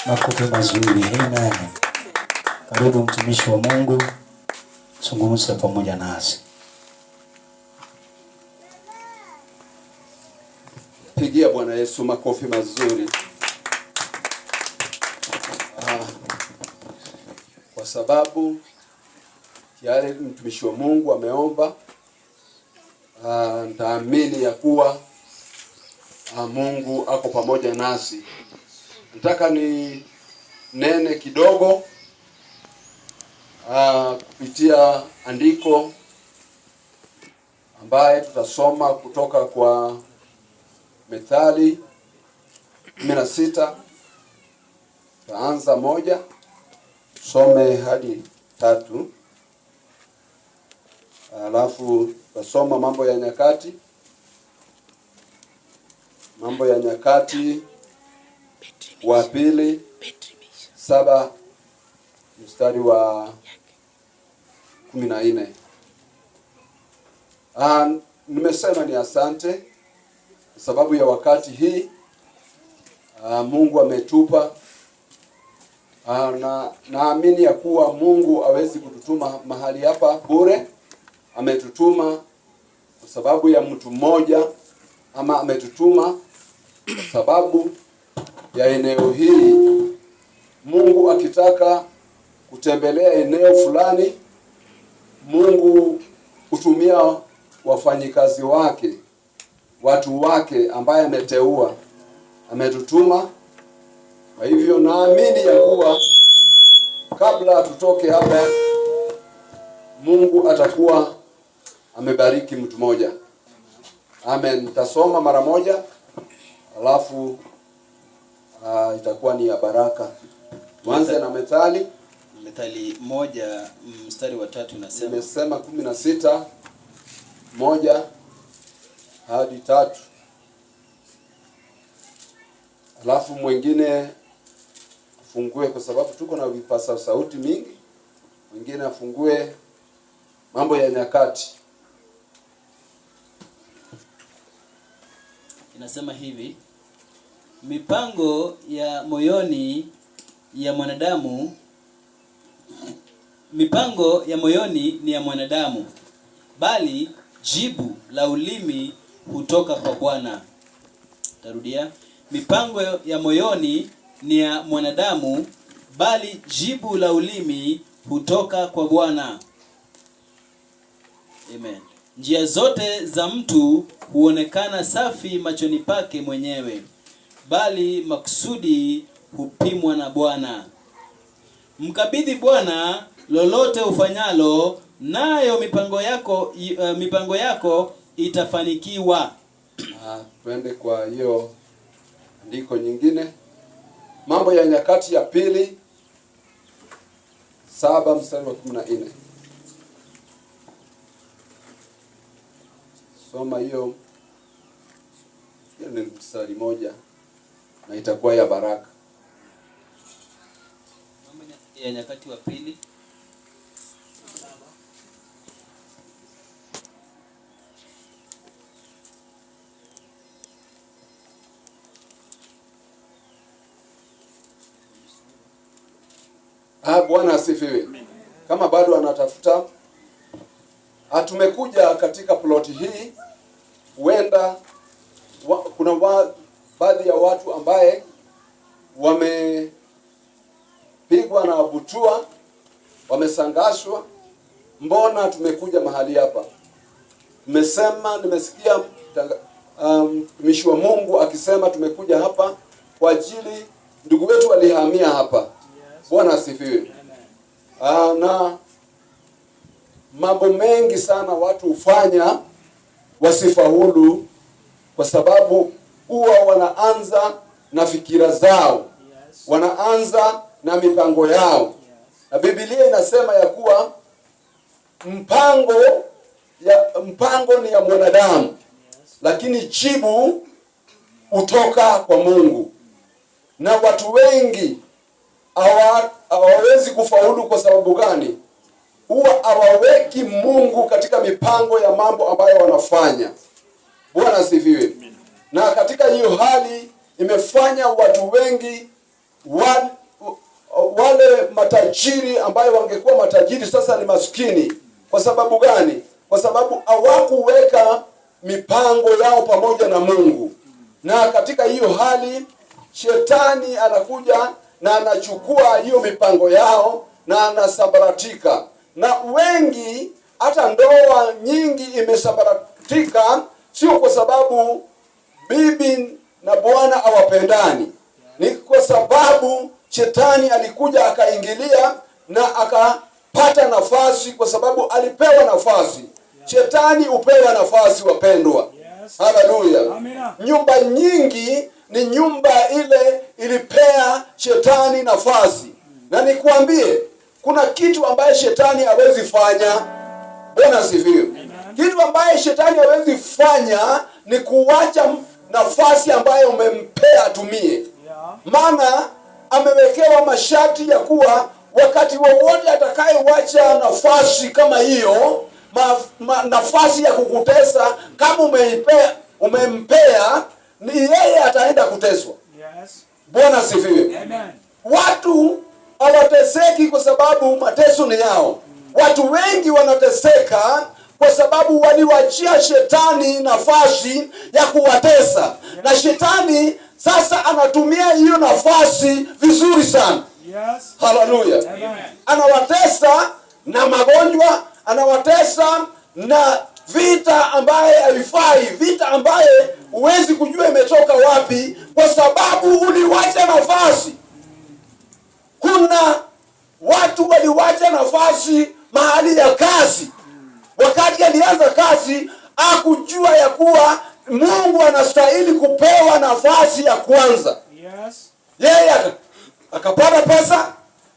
Makofi mazuri. Amen. Karibu mtumishi wa Mungu, zungumza pamoja nasi. Pigia Bwana Yesu makofi mazuri. Kwa sababu tayari mtumishi wa Mungu ameomba, nitaamini ya kuwa Mungu ako pamoja nasi. Nataka ni nene kidogo kupitia andiko ambaye tutasoma kutoka kwa Methali 16. Taanza 1 some hadi 3, alafu tutasoma Mambo ya Nyakati. Mambo ya Nyakati wa pili 7 mstari wa 14. Nimesema ni asante sababu ya wakati hii Mungu ametupa, na naamini ya kuwa Mungu hawezi kututuma mahali hapa bure. Ametutuma kwa sababu ya mtu mmoja, ama ametutuma kwa sababu ya eneo hili. Mungu akitaka kutembelea eneo fulani, Mungu hutumia wafanyikazi wake, watu wake ambaye ameteua, ametutuma. Kwa hivyo naamini ya kuwa kabla tutoke hapa, Mungu atakuwa amebariki mtu mmoja. Amen. Nitasoma mara moja, alafu itakuwa ni ya baraka. Tuanze na Methali 1 mstari wa 3 unasema. Nimesema 16 1 hadi 3. Alafu mwingine afungue, kwa sababu tuko na vipasa sauti mingi. Mwingine afungue Mambo ya Nyakati. Inasema hivi: mipango ya moyoni ya mwanadamu, mipango ya moyoni ni ya mwanadamu, bali jibu la ulimi hutoka kwa Bwana. Tarudia: mipango ya moyoni ni ya mwanadamu, bali jibu la ulimi hutoka kwa Bwana. Amen. Njia zote za mtu huonekana safi machoni pake mwenyewe, bali makusudi hupimwa na Bwana. Mkabidhi Bwana lolote ufanyalo, nayo mipango yako itafanikiwa. Twende kwa hiyo andiko nyingine. Mambo ya Nyakati ya pili 7 mstari wa 14. Soma hiyo ni mstari moja na itakuwa ya baraka. Mambo ya Nyakati wa pili 7. Bwana asifiwe. Kama bado anatafuta, tumekuja katika ploti hii. Huenda kuna baadhi ya watu ambaye wamepigwa na butua, wamesangashwa. Mbona tumekuja mahali hapa? Nimesikia mtumishi wa Mungu akisema tumekuja hapa kwa ajili ndugu wetu walihamia hapa. Bwana asifiwe. Na mambo mengi sana watu hufanya wasifaulu, kwa sababu huwa wanaanza na fikira zao, wanaanza na mipango yao. Na Biblia inasema ya kuwa mpango ni ya mwanadamu, lakini jibu hutoka kwa Mungu. Na watu wengi hawawezi kufaulu. Kwa sababu gani? Huwa hawaweki Mungu katika mipango ya mambo ambayo wanafanya. Bwana asifiwe. Na katika hiyo hali imefanya watu wengi wale matajiri ambayo wangekuwa matajiri sasa ni maskini. Kwa sababu gani? Kwa sababu hawakuweka mipango yao pamoja na Mungu. Na katika hiyo hali shetani anakuja na anachukua hiyo mipango yao na anasambaratika. Na wengi, hata ndoa nyingi imesambaratika, sio kwa sababu bibi na bwana hawapendani. Ni kwa sababu shetani alikuja akaingilia na akapata nafasi, kwa sababu alipewa nafasi. Shetani upewa nafasi, wapendwa. Yes. Haleluya. Nyumba nyingi ni nyumba ile ilipea shetani nafasi. Na nikwambie, kuna kitu ambaye shetani hawezi fanya. Bwana asifiwe. Kitu ambaye shetani hawezi fanya ni kuwacha nafasi ambayo umempea atumie. Maana amewekewa masharti ya kuwa wakati wowote atakayewacha nafasi kama hiyo, nafasi ya kukutesa, kama umempea, ni yeye ataenda kuteswa. Yes. Bwana asifiwe. Amen. Watu hawateseki kwa sababu mateso ni yao. Watu wengi wanateseka kwa sababu waliwachia shetani nafasi ya kuwatesa. Yes. Na shetani sasa anatumia hiyo nafasi vizuri sana. Yes. Haleluya. Amen. Anawatesa na magonjwa, anawatesa na vita ambaye haifai, vita ambaye huwezi kujua imetoka wapi, kwa sababu uliwacha nafasi. Kuna watu waliwacha nafasi mahali ya kazi. Wakati alianza kazi, hakujua ya kuwa Mungu anastahili kupewa nafasi ya kwanza. Yes. Yeye akapata pesa,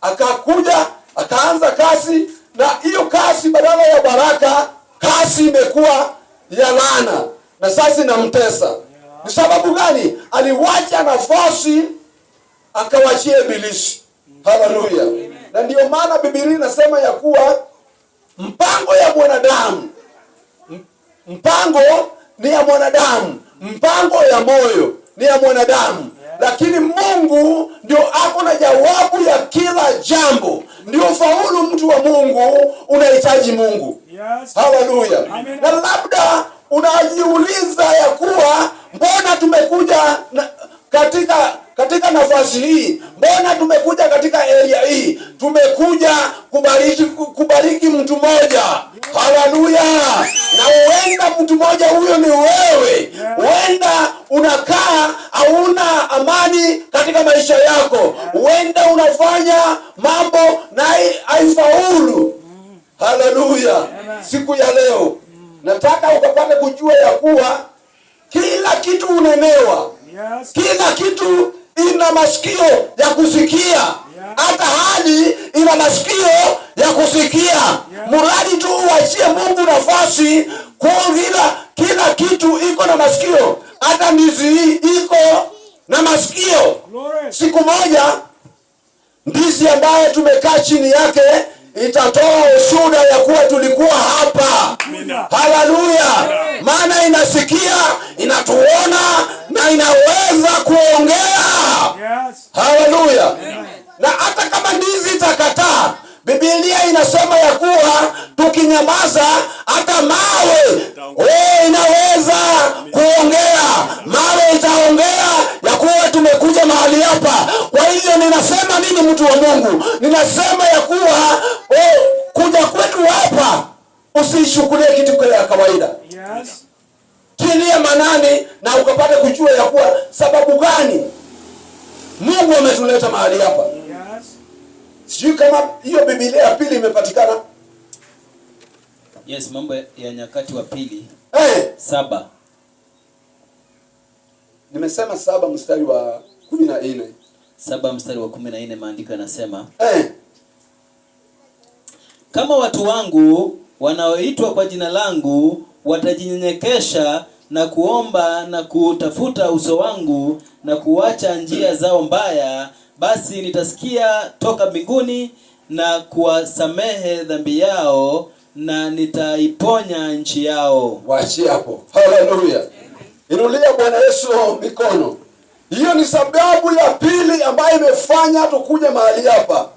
akakuja, akaanza kazi, na hiyo kazi badala ya baraka, kazi imekuwa ya laana, na sasa inamtesa. Yeah. Ni sababu gani? Aliwacha nafasi akawachia ibilisi. Haleluya. Na ndio maana Biblia inasema ya kuwa mpango ya mwanadamu, mpango ni ya mwanadamu, mpango ya moyo ni ya mwanadamu. Lakini Mungu ndio ako na jawabu ya kila jambo. Ndio faulu mtu wa Mungu unahitaji Mungu. Yes. Haleluya. Na labda unajiuliza ya kuwa mbona tumekuja katika nafasi hii? Mbona tumekuja katika area hii? Tumekuja kubariki mtu mmoja. Haleluya. Na huenda mtu mmoja huyo ni wewe. Huenda unakaa hauna amani katika maisha yako. Huenda unafanya mambo na haifaulu. Haleluya. Siku ya leo nataka ukapate kujua ya kuwa kila kitu unenewa. Yes. Kila kitu ina masikio ya kusikia. Hata hadi ina masikio ya kusikia. Mradi tu uachie Mungu nafasi, kwa kila kitu iko na masikio. Hata ndizi hii iko na masikio. Siku moja ndizi ambayo tumekaa chini yake itatoa ushuhuda ya kuwa tulikuwa hapa. Haleluya. Maana inasikia, inatuona na inaweza kuongea. Yes. Haleluya. Na hata kama ndizi itakataa, Biblia inasema ya kuwa tukinyamaza hata mawe inaweza kuongea. Mawe itaongea ya kuwa tumekuja mahali hapa. Kwa hivyo ninasema nini, mtu wa Mungu? Ninasema ya kuwa kuja kwetu hapa usishukulie kitu kwa kawaida. Yes. Tilia manani na ukapata kujua ya kuwa sababu gani Mungu ametuleta mahali hapa. Yes. Sijui kama hiyo Biblia ya pili imepatikana. Yes, Mambo ya Nyakati wa Pili. 7. Nimesema 7 mstari wa 14. 7 mstari wa 14, maandiko yanasema kama watu wangu wanaoitwa kwa jina langu watajinyenyekesha na kuomba na kutafuta uso wangu na kuacha njia zao mbaya, basi nitasikia toka mbinguni na kuwasamehe dhambi yao na nitaiponya nchi yao. Waachie hapo. Haleluya. Inulia Bwana Yesu mikono. Hiyo ni sababu ya pili ambayo imefanya tukuje mahali hapa.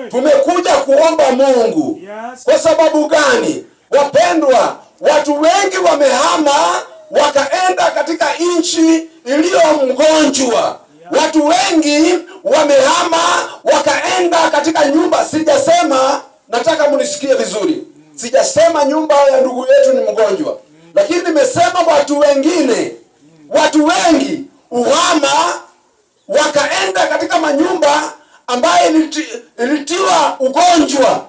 Tumekuja kuomba Mungu. Kwa sababu gani? Wapendwa, watu wengi wamehama wakaenda katika nchi iliyo mgonjwa. Watu wengi wamehama wakaenda katika nyumba. Sijasema, nataka munisikie vizuri, sijasema nyumba ya ndugu yetu ni mgonjwa, lakini nimesema watu wengi uhama wakaenda katika manyumba ambaye ilitiwa ugonjwa,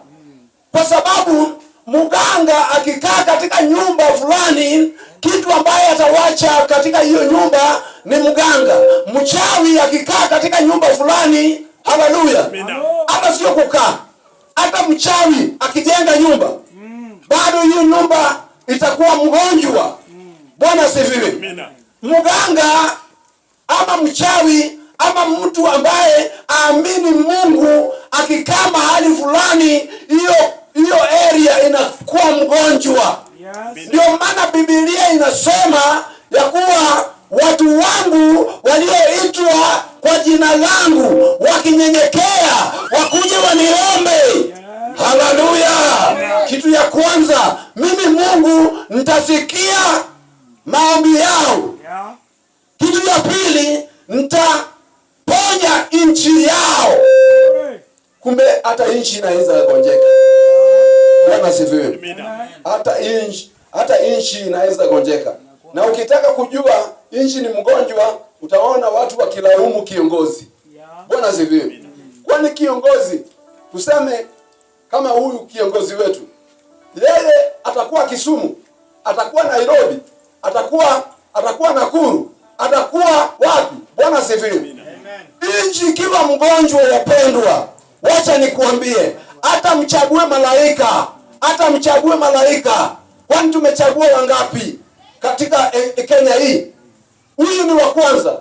kwa sababu mganga akikaa katika nyumba fulani, kitu ambaye atawacha katika hiyo nyumba ni mganga. Mchawi akikaa katika nyumba fulani, haleluya, hata sio kukaa, hata mchawi akijenga nyumba, bado hiyo nyumba itakuwa mgonjwa. Bwana asifiwe. Mganga ama mchawi ama mtu ambaye aamini Mungu akikaa mahali fulani, hiyo area inakuwa mgonjwa. Ndio maana Biblia inasema ya kuwa watu wangu walioitwa kwa jina langu wakinyenyekea wakuje waniombe. Haleluya. Kitu ya kwanza, mimi Mungu nitasikia maombi yao. Kitu ya pili, nitaponya nchi yao. Kumbe hata nchi inaweza gonjeka. Bwana asifiwe. Hata nchi inaweza gonjeka. Na ukitaka kujua nchi ni mgonjwa, utaona watu wakilaumu kiongozi. Bwana asifiwe. Kwani kiongozi, tuseme kama huyu kiongozi wetu, yeye atakuwa Kisumu, atakuwa Nairobi, atakuwa Nakuru, atakuwa wapi? Bwana asifiwe. Nchi ikiwa mgonjwa, wapendwa, wacha nikuambie, hata mchague malaika. Kwani tumechagua wangapi katika Kenya hii? Huyu ni wa kwanza.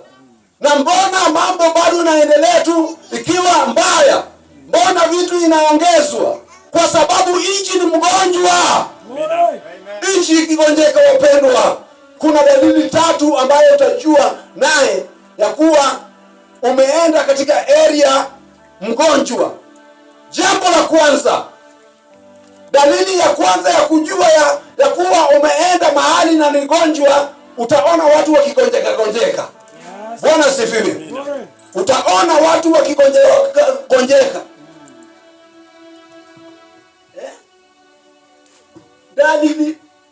Na mbona mambo bado naendelea tu ikiwa mbaya? Mbona vitu inaongezwa? Kwa sababu nchi ni mgonjwa. Nchi ikigonjeka, wapendwa, kuna dalili tatu ambayo utajua naye ya kuwa umeenda katika area mgonjwa. Jambo la kwanza, dalili ya kwanza ya kujua ya kuwa umeenda mahali na ni gonjwa, utaona watu wakigonjeka. Bwana asifiwe. Utaona watu wakigonjeka.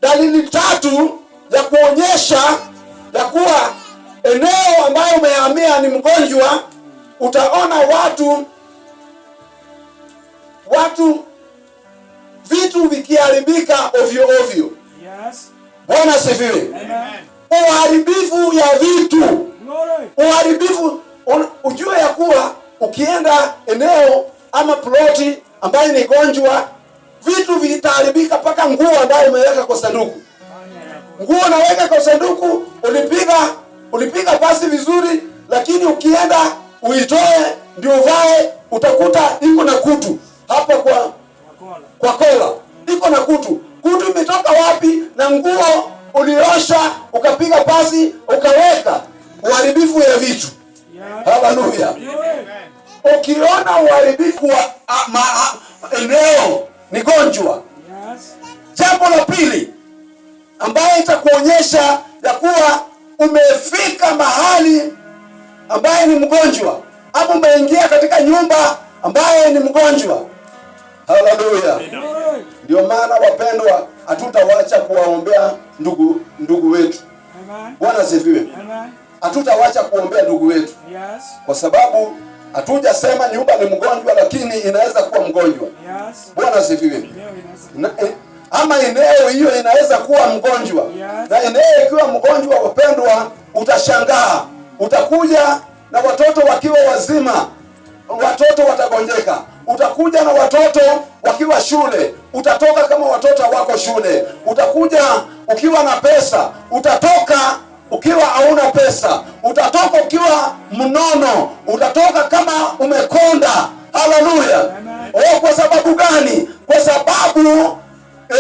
Dalili tatu ya kuonyesha ya kuwa eneo ambayo umehamia ni mgonjwa, utaona watu vitu vikiharibika ovyo. Bwana asifiwe. Uharibifu ya vitu. Uharibifu, ujue ya kuwa ukienda eneo ama ploti ambayo ni gonjwa, vitu vitaharibika, mpaka nguo ambayo umeweka kwa sanduku. Nguo unaweka kwa sanduku, ulipiga pasi vizuri, lakini ukienda uitoe ndio uvae, utakuta iko na kutu hapa kwa kola. Iko na kutu. Kutu imetoka wapi? Na nguo uliosha, ukapiga pasi, ukaweka. Uharibifu ya vitu. Haleluya. Ukiona uharibifu wa eneo ni gonjwa. Jambo la pili ambaye itakuonyesha ya kuwa umefika mahali ambaye ni mgonjwa, ama umeingia katika nyumba ambaye ni mgonjwa. Haleluya. Ndio maana wapendwa, hatutawacha kuwaombea ndugu wetu. Bwana asifiwe. Hatutawacha kuombea ndugu wetu. Kwa sababu hatujasema nyumba ni mgonjwa, lakini inaweza kuwa mgonjwa. Bwana asifiwe. Ama eneo hiyo inaweza kuwa mgonjwa. Na eneo ikiwa mgonjwa, wapendwa, utashangaa. Utakuja na watoto wakiwa wazima, watoto watagonjeka. Utakuja na watoto wakiwa shule, utatoka kama watoto wako shule. Utakuja ukiwa na pesa, utatoka ukiwa hauna pesa. Utatoka ukiwa mnono, utatoka kama umekonda. Haleluya. Kwa sababu gani? Kwa sababu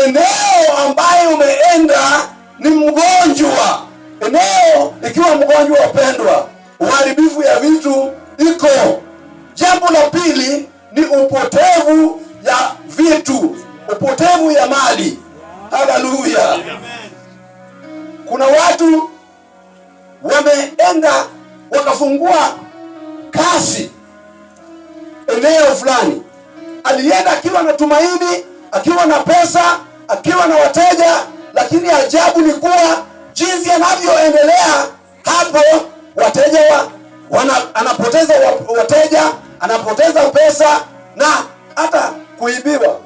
eneo ambayo umeenda ni mgonjwa. Eneo ikiwa mgonjwa, wapendwa, uharibifu ya vitu iko. Jambo la pili ni upotevu ya vitu, upotevu ya mali. Haleluya. Kuna watu wameenda wakafungua kasi eneo fulani. Alienda akiwa na tumaini, akiwa na pesa, akiwa na wateja, lakini ajabu ni kuwa jinsi anavyoendelea hapo, wateja anapoteza wateja, anapoteza pesa na hata kuibiwa.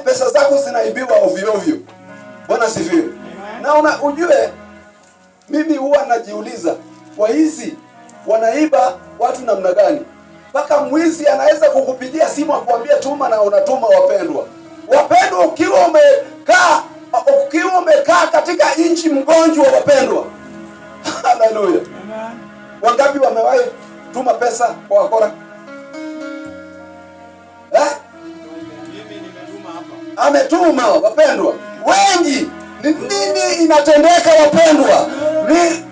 Pesa zako zinaibiwa ovyo ovyo. Bwana sifiwe. Na ujue mimi huwa najiuliza, waizi wanaiba watu namna gani? Mpaka mwizi anaweza kukupigia simu akwambia tuma, na unatuma. Wapendwa, ukiwa umekaa katika nchi mgonjwa, wapendwa. Haleluya. Wangapi wamewahi tuma pesa kwa wakora? Mimi nimetuma hapa. Ametuma, wapendwa. Wengi. Ni nini inatendeka, wapendwa? Ni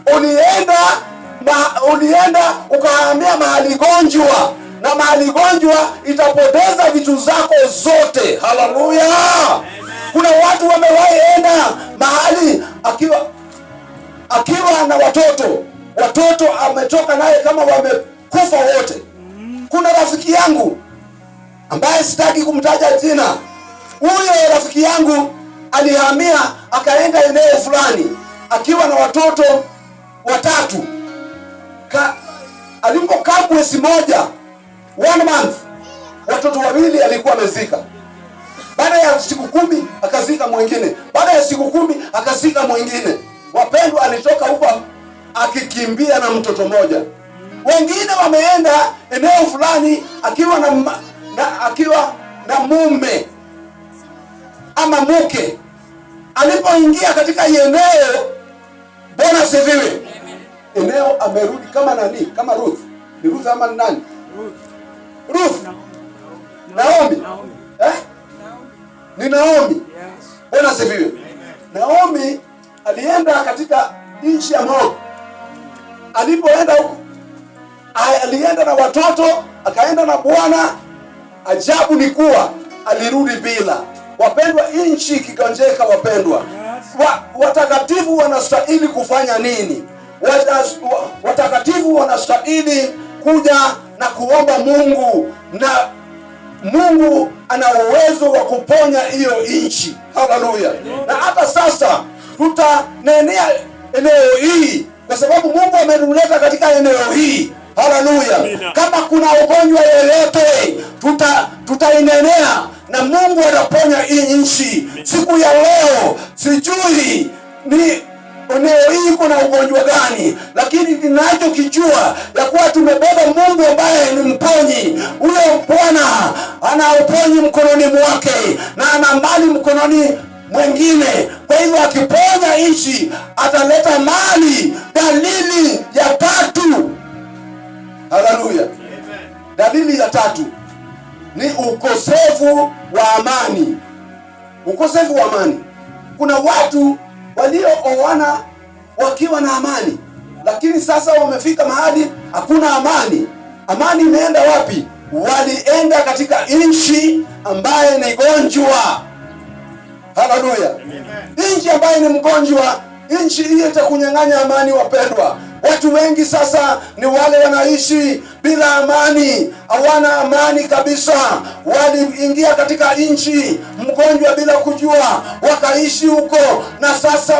ulienda ukahamia mahali gonjwa, na mahali gonjwa itapoteza vitu zako zote. Haleluya. Kuna watu wamewahi enda mahali akiwa na watoto ametoka naye kama wamekufa wote. Kuna rafiki yangu ambaye sitaki kumtaja jina. Huyo rafiki yangu alihamia akaenda eneo fulani akiwa na watoto 3. Alipokaa mwezi moja, 1 month, watoto 2 alikuwa amezika. Baada ya siku 10 akazika mwingine. Baada ya siku 10 akazika mwingine. Wapendwa, alitoka huko akikimbia na mtoto mmoja. Wengine wameenda eneo fulani akiwa na mume ama mke. Alipoingia katika eneo, Bwana sifiwe, eneo amerudi kama nani? Kama Ruth. Ni Ruth ama nani? Ruth. Naomi. Ni Naomi. Bwana sifiwe. Naomi alienda katika nchi ya Moab. Alipoenda huko, alienda na watoto, akaenda na Bwana. Ajabu ni kuwa alirudi bila. Wapendwa, nchi kigonjeka. Wapendwa, watakatifu wanastahili kufanya nini? Watakatifu wanastahili kuja na kuomba Mungu, na Mungu ana uwezo wa kuponya hiyo nchi. Haleluya. Na hata sasa tutanenea eneo hii kwa sababu Mungu ametuleta katika eneo hii. Haleluya. Kama kuna ugonjwa yoyote tutainenea na Mungu ataponya hii nchi. Siku ya leo sijui ni eneo hii kuna ugonjwa gani, lakini ninachokijua ya kuwa tumebeba Mungu ambaye ni mponyi. Huyo Bwana ana uponyi mkononi mwake na ana mali mkononi mwingine. Kwa hivyo akiponya nchi ataleta mali. Dalili ya 3. Haleluya. Dalili ya 3 ni ukosefu wa amani. Ukosefu wa amani. Kuna watu waliooana wakiwa na amani, lakini sasa wamefika mahali hakuna amani. Amani imeenda wapi? Walienda katika nchi ambaye ni gonjwa. Haleluya. Nchi ambaye ni mgonjwa, nchi hiyo itakunyang'anya amani. Wapendwa, watu wengi sasa ni wale wanaishi bila amani, hawana amani kabisa. Waliingia katika nchi mgonjwa bila kujua, wakaishi huko, na sasa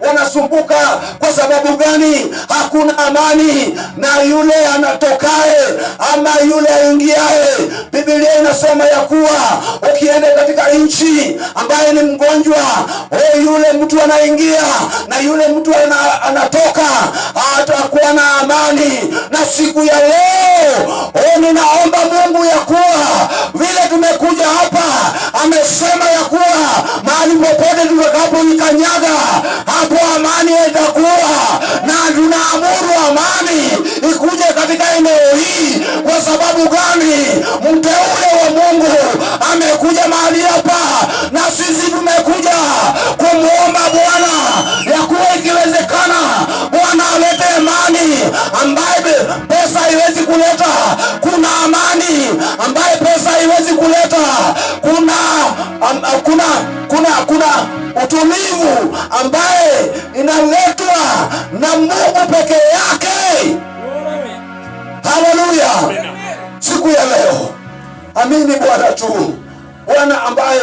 wanasumbuka. Kwa sababu gani? Hakuna amani. Na yule anatokae ama yule aingiae, Biblia inasema ya kuwa ukienda katika nchi ambaye ni mgonjwa, yule mtu anaingia na yule mtu anatoka, atakuwa na amani. Na siku ya leo ninaomba Mungu ya kuwa vile tumekuja hapa, amesema ya kuwa mahali popote tutakapoikanyaga, hapo amani itakuwa, na tunaamuru amani ikuje katika eneo hii. Kwa sababu gani? Mteule wa Mungu amekuja mahali hapa, na sisi tumekuja kumuomba Bwana ya kuwa ikiwezekana Bwana alete amani kuna utulivu ambaye inaletwa na Mungu peke yake. Haleluya! Siku ya leo amini Bwana tu, Bwana ambaye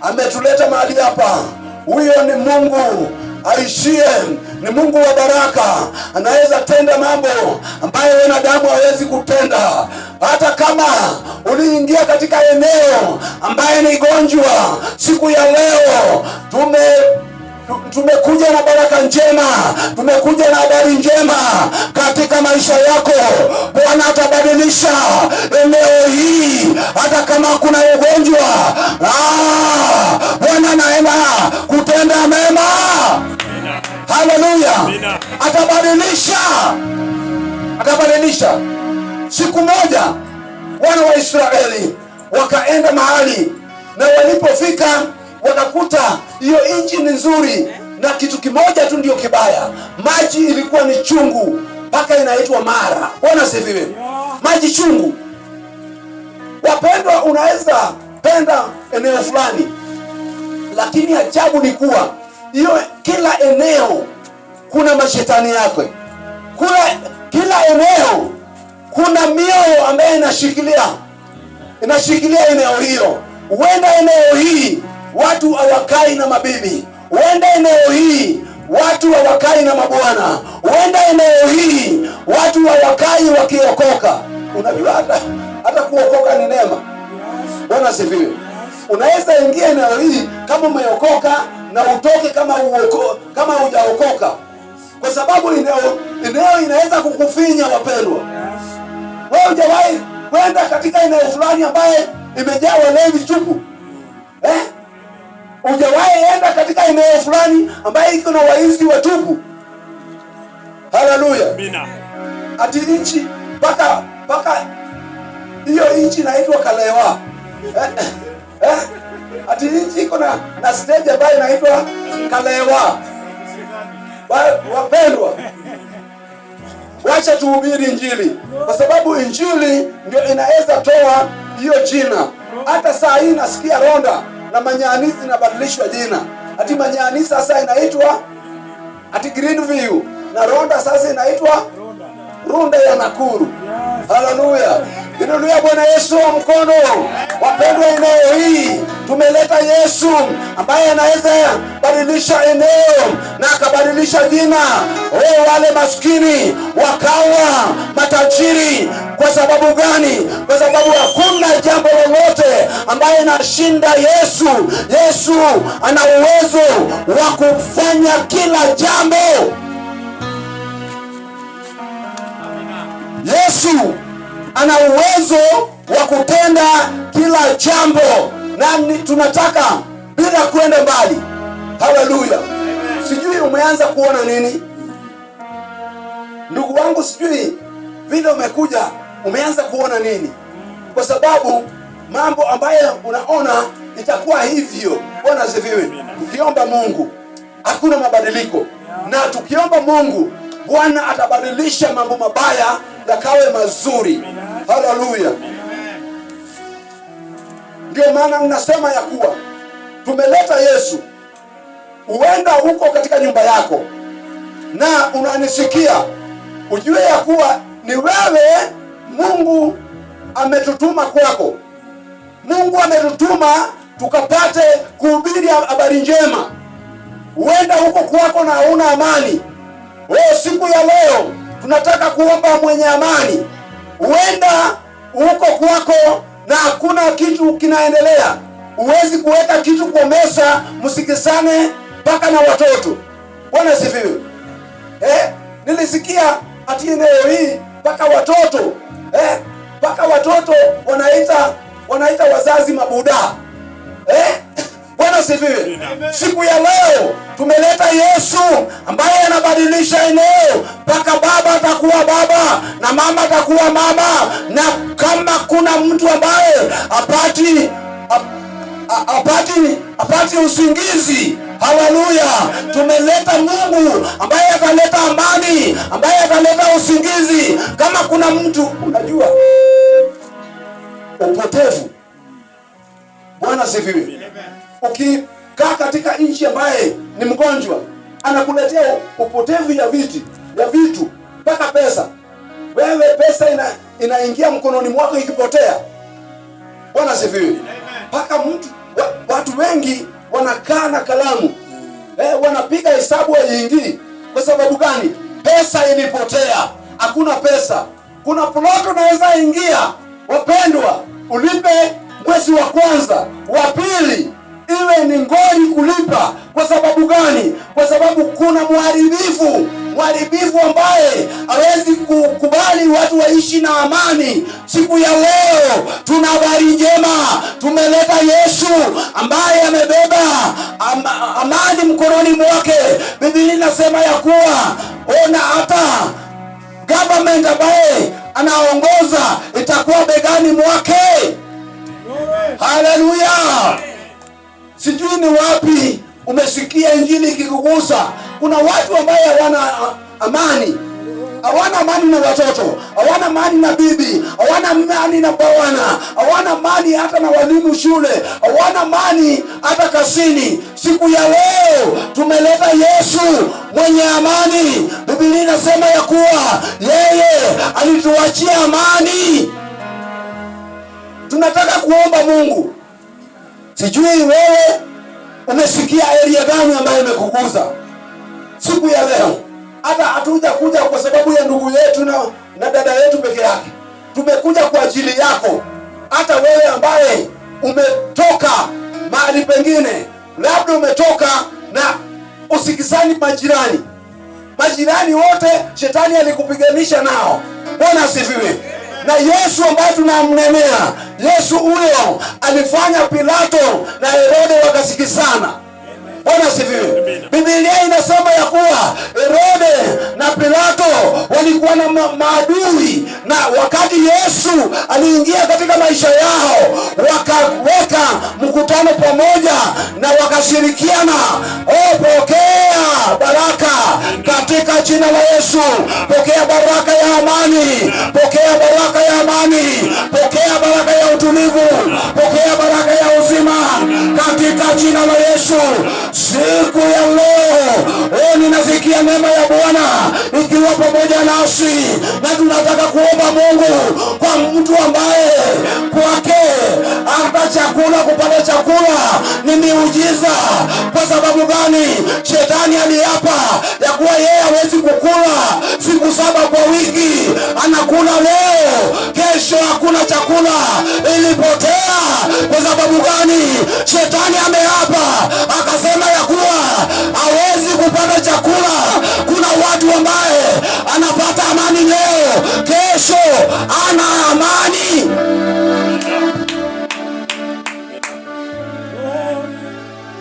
ametuleta mahali hapa, huyo ni Mungu aishie, ni Mungu wa baraka, anaweza tenda mambo ambayo wanadamu hawezi kutenda. Hata kama uliingia katika eneo ambaye ni gonjwa, siku ya leo tumekuja na baraka njema, tumekuja na habari njema katika maisha yako. Bwana atabadilisha eneo hii, hata kama kuna ugonjwa, Bwana anaenda kutenda mema. Haleluya! Atabadilisha. Siku moja wana wa Israeli wakaenda mahali, na walipofika wakakuta hiyo nchi ni nzuri, na kitu kimoja tu ndio kibaya. Maji ilikuwa ni chungu, mpaka inaitwa Mara. Bwana asifiwe. Maji chungu. Wapendwa, unaweza penda eneo fulani, lakini ajabu ni kuwa hiyo kila eneo kuna mashetani yake. Kila eneo kuna mioyo ambaye inashikilia eneo hiyo. Huenda eneo hii watu hawakai na mabibi, huenda eneo hii watu hawakai na mabwana, huenda eneo hii watu hawakai wakiokoka. Unajua hata kuokoka ni neema. Bwana asifiwe. Unaweza ingia eneo hii kama umeokoka na utoke kama hujaokoka, kwa sababu eneo inaweza kukufinya. Wapendwa, wewe hujawahi kwenda katika eneo fulani ambaye imejaa walevi tupu? Hujawahi enda katika eneo fulani ambaye iko na waizi watupu? Haleluya. Amina. Ati nchi mpaka hiyo nchi inaitwa Kalewa. Ati nchi iko na stage ambayo inaitwa Kalewa. Wapendwa, wacha tuhubiri Injili, kwa sababu Injili ndio inaweza toa hiyo jina. Hata saa hii nasikia Ronda na Manyani zinabadilishwa jina. Ati Manyani sasa inaitwa ati Greenview, na Ronda sasa inaitwa Runda ya Nakuru. Haleluya. Inulia Bwana Yesu wa mkono. Wapendwa, eneo hii tumeleta Yesu ambaye anaweza badilisha eneo na akabadilisha jina. Wale maskini wakawa matajiri. Kwa sababu gani? Kwa sababu hakuna jambo lolote ambaye nashinda Yesu. Yesu ana uwezo wa kufanya kila jambo. Yesu ana uwezo wa kutenda kila jambo, na tunataka bila kwenda mbali. Haleluya. Sijui umeanza kuona nini ndugu wangu, sijui vile umekuja umeanza kuona nini, kwa sababu mambo ambayo unaona itakuwa hivyo. Bwana asifiwe. Tukiomba Mungu hakuna mabadiliko, na tukiomba Mungu Bwana atabadilisha mambo mabaya yakawe mazuri. Haleluya. Ndio maana ninasema ya kuwa tumeleta Yesu. Uenda huko katika nyumba yako na unanisikia, ujue ya kuwa ni wewe Mungu ametutuma kwako. Mungu ametutuma tukapate kuhubiri habari njema. Uenda huko kwako na hauna amani. Siku ya leo tunataka kuomba mwenye amani. Uenda huko kwako na hakuna kitu kinaendelea. Huwezi kuweka kitu kwa meza msikisane mpaka na watoto. Bwana sifiwe. Nilisikia ati eneo hii mpaka watoto wanaita wazazi mabuda. Bwana sifiwe. Siku ya leo tumeleta Yesu ambaye anabadilisha eneo, mpaka baba atakuwa baba na mama atakuwa mama, na kama kuna mtu ambaye apati usingizi. Haleluya. Tumeleta Mungu ambaye ataleta amani, ambaye ataleta usingizi. Kama kuna mtu unajua upotevu, Bwana sifiwe, Ukikaa katika nchi ambaye ni mgonjwa, anakuletea upotevu ya vitu mpaka pesa. Wewe pesa inaingia mkononi mwako ikipotea. Bwana asifiwe. Mpaka watu wengi wanakaa na kalamu wanapiga hesabu haiingii. Kwa sababu gani? Pesa ilipotea. Hakuna pesa. Kuna plot unaweza ingia, wapendwa, ulipe mwezi wa kwanza, wa pili iwe ni ngori kulipa. Kwa sababu gani? Kwa sababu kuna mharibifu ambaye hawezi kukubali watu waishi na amani. Siku ya leo tuna habari njema. Tumeleta Yesu ambaye amebeba amani mkononi mwake. Biblia inasema ya kuwa ona hata government ambaye anaongoza itakuwa begani mwake. Haleluya! Sijui ni wapi umesikia injili ikikugusa. Kuna watu ambao hawana amani. Hawana amani na watoto, hawana amani na bibi, hawana amani na bwana, hawana amani hata na walimu shule, hawana amani hata kazini. Siku ya leo tumeleta Yesu mwenye amani. Biblia inasema ya kuwa yeye alituachia amani. Tunataka kuomba Mungu. Sijui wewe umesikia area gani ambayo imekugusa siku ya leo. Hata hatuja kuja kwa sababu ya ndugu yetu na dada yetu peke yake. Tumekuja kwa ajili yako. Hata wewe ambaye umetoka mahali pengine, labda umetoka na usikizani majirani wote shetani alikupiganisha nao. Bwana asifiwe. Na Yesu ambaye tunamnenea, Yesu huyo alifanya Pilato na Herode wakasikizana. Bwana asifiwe. Biblia inasema ya kuwa Herode na Pilato walikuwa na maadui, na wakati Yesu aliingia katika maisha yao, wakaweka mkutano pamoja na wakashirikiana. Pokea baraka katika jina la Yesu. Pokea baraka ya amani. Pokea baraka ya amani. Pokea baraka ya utulivu. Pokea baraka ya uzima katika jina la Yesu. Siku ya leo ninasikia neema ya Bwana ikiwa pamoja nasi, na tunataka kuomba Mungu kwa mtu ambaye kwake hata chakula, kupata chakula ni miujiza. Kwa sababu gani? Shetani aliapa ya kuwa yeye hawezi kukula siku 7 kwa wiki. Anakula leo, kesho hakuna chakula. Ilipotea. Kwa sababu gani? Shetani ameapa akasema ya kuwa hawezi kupata chakula. Kuna watu ambaye anapata amani leo, kesho ana amani.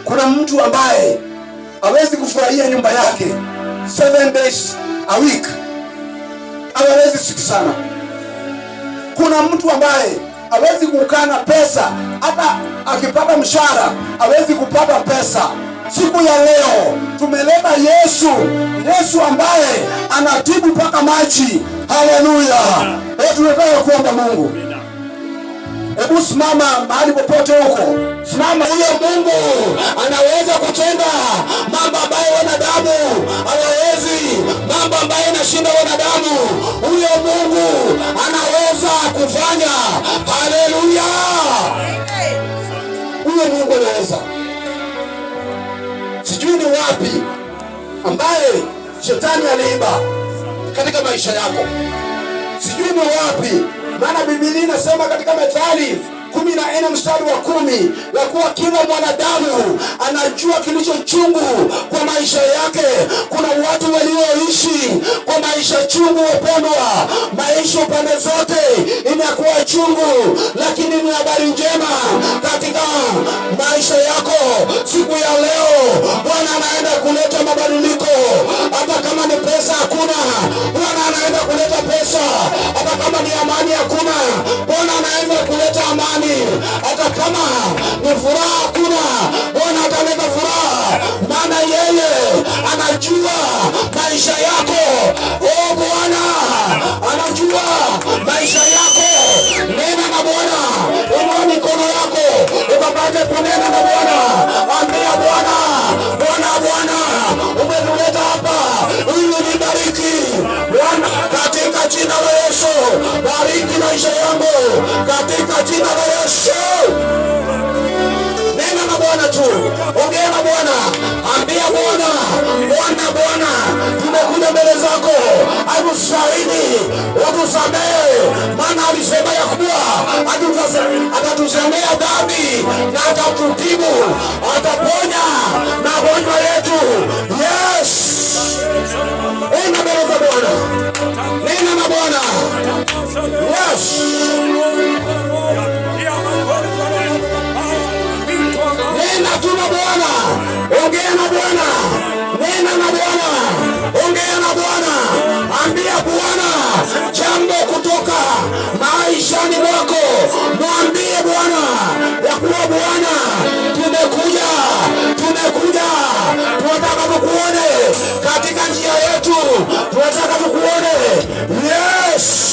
Kuna mtu ambaye hawezi kufurahia nyumba yake 7 days a week. Hawezi sikizana. Kuna mtu ambaye hawezi kukaa na pesa, hata akipata mshahara hawezi kupata pesa. Siku ya leo tumeleta Yesu ambaye anatibu mpaka maji. Haleluya. Tunataka kuomba Mungu. Hebu simama mahali popote huko. Simama. Huyo Mungu anaweza kutenda mambo ambayo wanadamu hawawezi, mambo ambayo yanashinda wanadamu. Huyo Mungu anaweza kufanya. Haleluya. Huyo Mungu anaweza. Sijui ni wapi ambaye shetani aliiba katika maisha yako. Sijui ni wapi, maana Biblia inasema katika Methali 14 mstari wa 10 ya kuwa kila mwanadamu anajua kilicho chungu kwa maisha yake. Kuna watu walioishi kwa maisha chungu, wapendwa. Maisha pande zote inakuwa chungu, lakini ni habari njema katika maisha yako. Siku ya leo Bwana anaenda kuleta mabadiliko. Hata kama ni pesa hakuna, Bwana anaenda kuleta pesa. Hata kama ni amani hakuna, Bwana anaenda kuleta amani. Hata kama ni furaha hakuna, Bwana ataleta furaha, maana yeye anajua maisha yako. Bwana anajua maisha yako. Nena na Bwana. Inua mikono yako ukapate kunena na Bwana. yangu katika jina la Yesu. Nena na Bwana tu, ongea na Bwana, ambia Bwana, Bwana, tumekuja mbele zako, atusaidie, utusamehe, maana alisema ya kuwa atatusamea dhambi na atatutibu, ataponya magonjwa yetu. Yes, nena mbele za Bwana, nena na Bwana. Yes, nena tu na Bwana, ongea na Bwana, nena na Bwana, ongea na Bwana, ambia Bwana jambo kutoka maishani mwako. Mwambie Bwana ya kuwa Bwana, tumekuja, tunataka tukuone katika njia yetu, tunataka tukuone. Yes,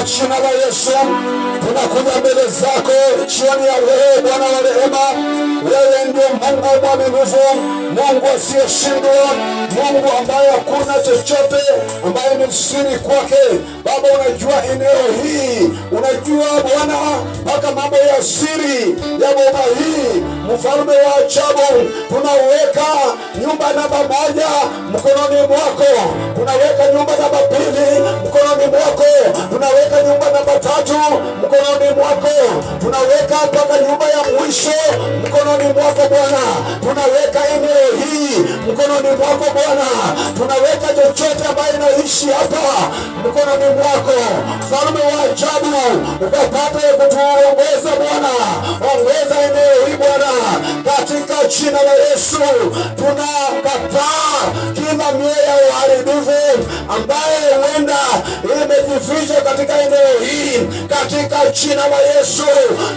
jina la Yesu tunakuja mbele zako jioni ya leo, Bwana wa rehema. Wewe ndio Mungu mwaminifu, Mungu asiyeshindwa, Mungu ambaye hakuna chochote ambaye ni siri kwake. Baba, unajua eneo hii, unajua Bwana mpaka mambo ya siri ya boma hii. Mfalme wa ajabu, tunaweka nyumba namba 1 mkononi mwako, tunaweka nyumba namba 2 mkononi mwako, tunaweka nyumba namba 3 mkononi mwako, tunaweka mpaka nyumba ya mwisho mkononi mwako Bwana. Tunaweka eneo hii mkononi mwako Bwana, tunaweka chochote ambaye inaishi nafasi hapa mkononi mwako, mfalme wa ajabu, ukapate kutuongoza Bwana. Ongeza eneo hili Bwana, katika jina la Yesu. Tunakataa kila mioyo ya uharibifu ambaye huenda imejificha katika eneo hili, katika jina la Yesu.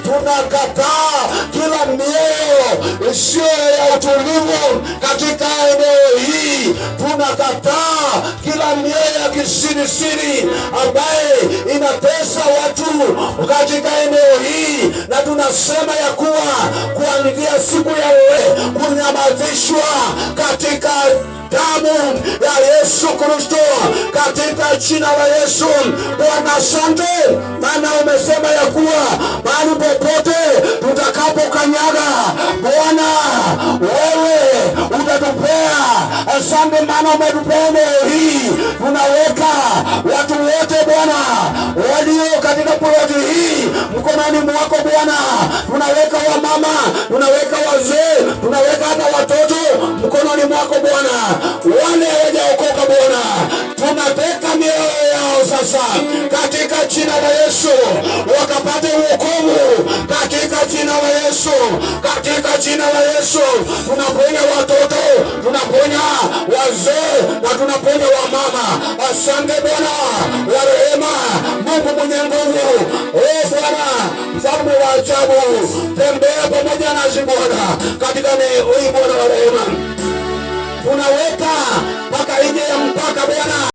Tunakataa kila mioyo isiyo ya utulivu katika eneo hili. Tunakataa kila mioyo ya kisirisiri ambaye inatesa watu katika eneo hili, na tunasema ya kuwa kuanzia siku ya leo kunyamazishwa katika damu ya Yesu Kristo, katika jina la Yesu. Bwana, asante, maana umesema ya kuwa mahali popote tutakapokanyaga Bwana, wewe utatupea. Asante, maana umetupea eneo hii. Tunaweka watu wote Bwana walio katika ploti hii mkononi mwako Bwana. Tunaweka wamama, tunaweka wazee, tunaweka hata watoto mkononi mwako Bwana. Wale hawajaokoka Bwana, tunateka mioyo yao sasa katika jina la Yesu, wakapate wokovu katika jina la Yesu, katika jina la Yesu. Tunaponya watoto, tunaponya wazee na tunaponya wamama. Asante Bwana wa rehema, Mungu mwenye nguvu. Bwana mfalme wa ajabu, tembea pamoja nasi Bwana katika eneo hili Bwana wa rehema. Tunaweka mpaka nje ya mpaka Bwana.